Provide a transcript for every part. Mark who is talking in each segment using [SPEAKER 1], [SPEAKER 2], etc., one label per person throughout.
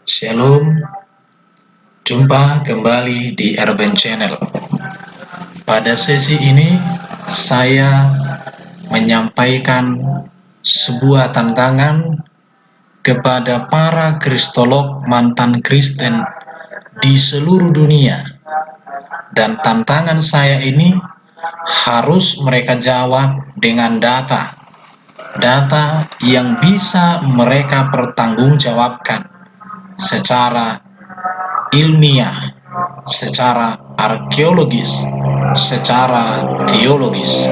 [SPEAKER 1] Shalom, jumpa kembali di Urban Channel. Pada sesi ini, saya menyampaikan sebuah tantangan kepada para kristolog mantan Kristen di seluruh dunia. Dan tantangan saya ini harus mereka jawab dengan data yang bisa mereka pertanggungjawabkan secara ilmiah, secara arkeologis, secara teologis.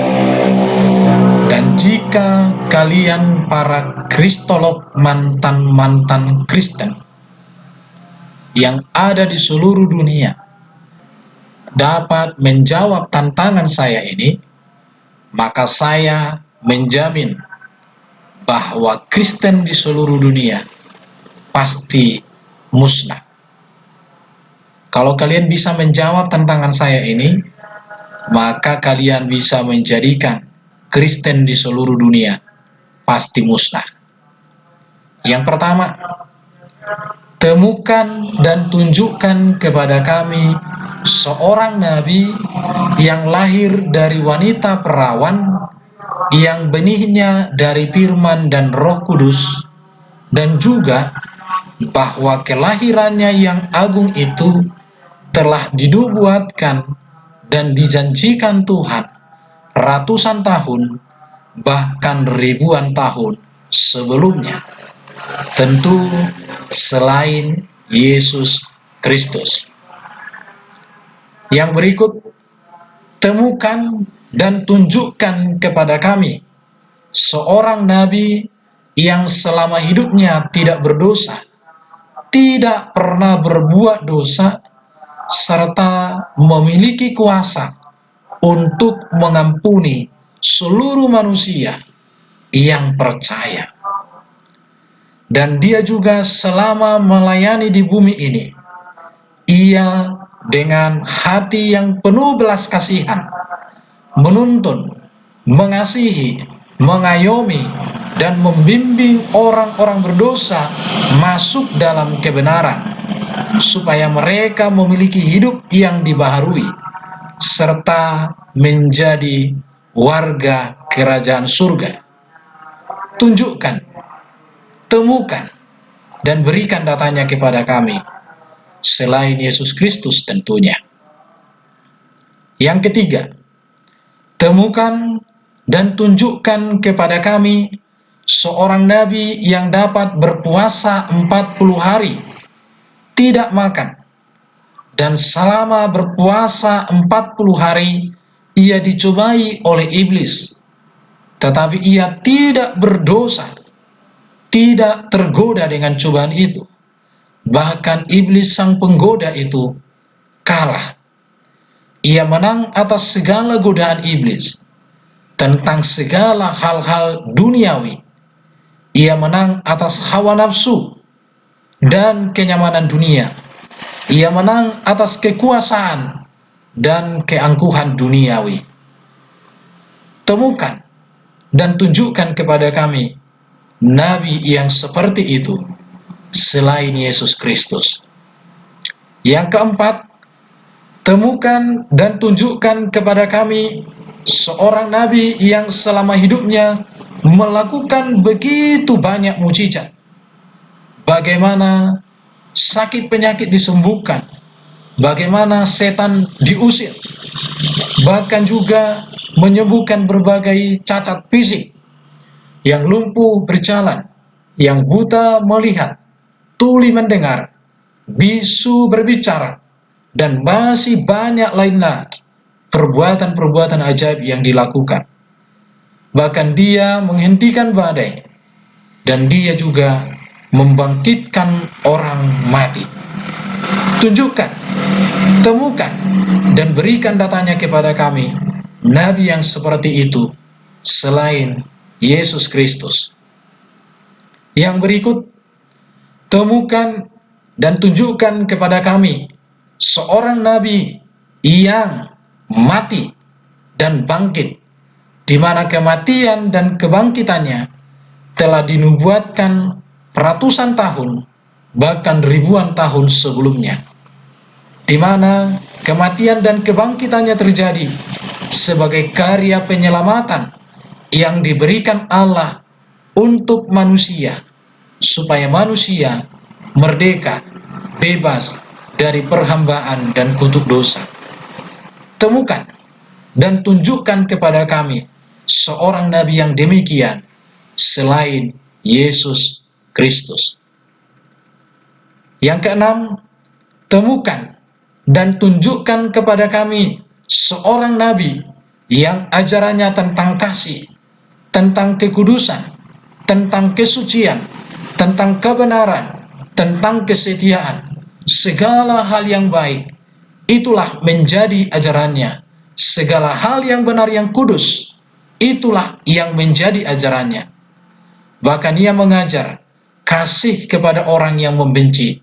[SPEAKER 1] Dan jika kalian para kristolog mantan Kristen yang ada di seluruh dunia dapat menjawab tantangan saya ini, maka saya menjamin bahwa Kristen di seluruh dunia pasti musnah. Kalau kalian bisa menjawab tantangan saya ini, maka kalian bisa menjadikan Kristen di seluruh dunia pasti musnah. Yang pertama, temukan dan tunjukkan kepada kami seorang nabi yang lahir dari wanita perawan, yang benihnya dari firman dan Roh Kudus, dan juga bahwa kelahirannya yang agung itu telah dinubuatkan dan dijanjikan Tuhan ratusan tahun, bahkan ribuan tahun sebelumnya. Tentu selain Yesus Kristus. Yang berikut, temukan dan tunjukkan kepada kami seorang nabi yang selama hidupnya tidak berdosa, tidak pernah berbuat dosa, serta memiliki kuasa untuk mengampuni seluruh manusia yang percaya. Dan dia juga selama melayani di bumi ini, ia dengan hati yang penuh belas kasihan menuntun, mengasihi, mengayomi, dan membimbing orang-orang berdosa masuk dalam kebenaran, supaya mereka memiliki hidup yang dibaharui, serta menjadi warga kerajaan surga. Tunjukkan, temukan, dan berikan datanya kepada kami, selain Yesus Kristus tentunya. Yang ketiga, temukan dan tunjukkan kepada kami seorang nabi yang dapat berpuasa 40 hari, tidak makan, dan selama berpuasa 40 hari ia dicobai oleh iblis, tetapi ia tidak berdosa, tidak tergoda dengan cobaan itu. Bahkan iblis sang penggoda itu kalah. Ia menang atas segala godaan iblis tentang segala hal-hal duniawi. Ia menang atas hawa nafsu dan kenyamanan dunia. Ia menang atas kekuasaan dan keangkuhan duniawi. Temukan dan tunjukkan kepada kami nabi yang seperti itu selain Yesus Kristus. Yang keempat, temukan dan tunjukkan kepada kami seorang nabi yang selama hidupnya melakukan begitu banyak mukjizat. Bagaimana sakit penyakit disembuhkan, bagaimana setan diusir, bahkan juga menyembuhkan berbagai cacat fisik, yang lumpuh berjalan, yang buta melihat, tuli mendengar, bisu berbicara, dan masih banyak lain lagi perbuatan-perbuatan ajaib yang dilakukan. Bahkan dia menghentikan badai, dan dia juga membangkitkan orang mati. Tunjukkan, temukan, dan berikan datanya kepada kami, nabi yang seperti itu selain Yesus Kristus. Yang berikut, temukan dan tunjukkan kepada kami seorang nabi yang mati dan bangkit, di mana kematian dan kebangkitannya telah dinubuatkan ratusan tahun, bahkan ribuan tahun sebelumnya, di mana kematian dan kebangkitannya terjadi sebagai karya penyelamatan yang diberikan Allah untuk manusia, supaya manusia merdeka, bebas dari perhambaan dan kutuk dosa. Temukan dan tunjukkan kepada kami seorang nabi yang demikian selain Yesus Kristus. Yang keenam, temukan dan tunjukkan kepada kami seorang nabi yang ajarannya tentang kasih, tentang kekudusan, tentang kesucian, tentang kebenaran, tentang kesetiaan, segala hal yang baik, itulah menjadi ajarannya. Segala hal yang benar yang kudus, itulah yang menjadi ajarannya. Bahkan ia mengajar kasih kepada orang yang membenci,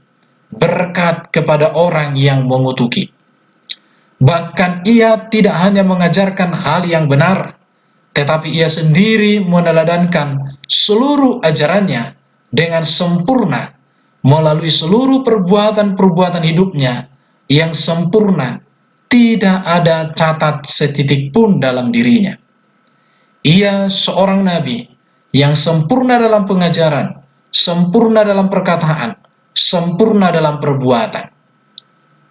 [SPEAKER 1] berkat kepada orang yang mengutuki. Bahkan ia tidak hanya mengajarkan hal yang benar, tetapi ia sendiri meneladankan seluruh ajarannya dengan sempurna melalui seluruh perbuatan-perbuatan hidupnya yang sempurna, tidak ada catat setitik pun dalam dirinya. Ia seorang nabi yang sempurna dalam pengajaran, sempurna dalam perkataan, sempurna dalam perbuatan.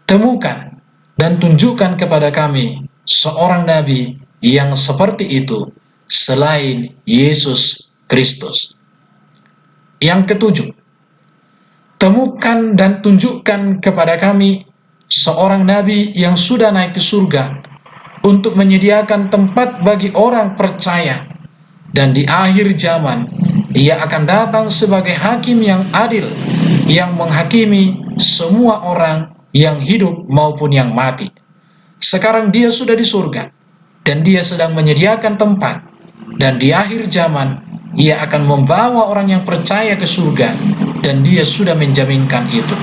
[SPEAKER 1] Temukan dan tunjukkan kepada kami seorang nabi yang seperti itu selain Yesus Kristus. Yang ketujuh, temukan dan tunjukkan kepada kami seorang nabi yang sudah naik ke surga untuk menyediakan tempat bagi orang percaya, dan di akhir zaman ia akan datang sebagai hakim yang adil yang menghakimi semua orang yang hidup maupun yang mati. Sekarang dia sudah di surga dan dia sedang menyediakan tempat, dan di akhir zaman ia akan membawa orang yang percaya ke surga, dan dia sudah menjaminkan itu.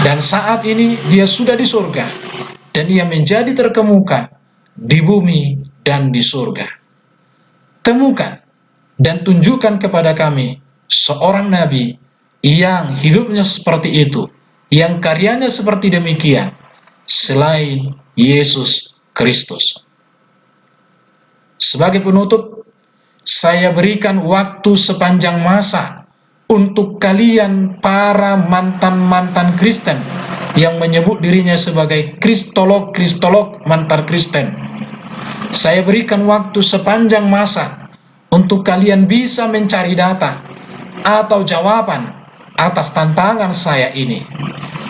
[SPEAKER 1] Dan saat ini dia sudah di surga dan ia menjadi terkemuka di bumi dan di surga. Temukan dan tunjukkan kepada kami seorang nabi yang hidupnya seperti itu, yang karyanya seperti demikian, selain Yesus Kristus. Sebagai penutup, saya berikan waktu sepanjang masa untuk kalian para mantan-mantan Kristen yang menyebut dirinya sebagai kristolog mantan Kristen. Saya berikan waktu sepanjang masa untuk kalian bisa mencari data atau jawaban atas tantangan saya ini.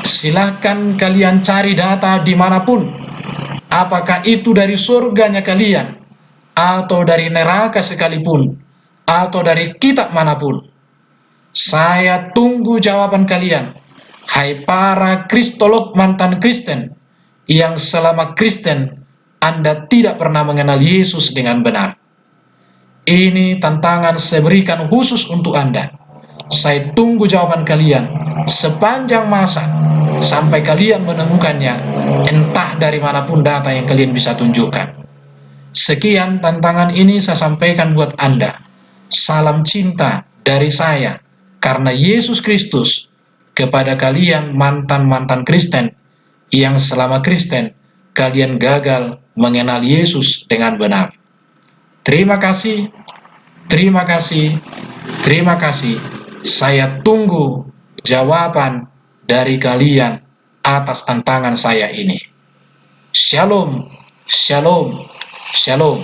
[SPEAKER 1] Silahkan kalian cari data dimanapun, apakah itu dari surganya kalian, atau dari neraka sekalipun, atau dari kitab manapun. Saya tunggu jawaban kalian, hai para kristolog mantan Kristen yang selama Kristen Anda tidak pernah mengenal Yesus dengan benar. Ini tantangan saya berikan khusus untuk Anda. Saya tunggu jawaban kalian sepanjang masa sampai kalian menemukannya, entah dari manapun data yang kalian bisa tunjukkan. Sekian tantangan ini saya sampaikan buat Anda. Salam cinta dari saya karena Yesus Kristus kepada kalian mantan-mantan Kristen yang selama Kristen kalian gagal mengenal Yesus dengan benar. Terima kasih, terima kasih, terima kasih. Saya tunggu jawaban dari kalian atas tantangan saya ini. Shalom, shalom, shalom.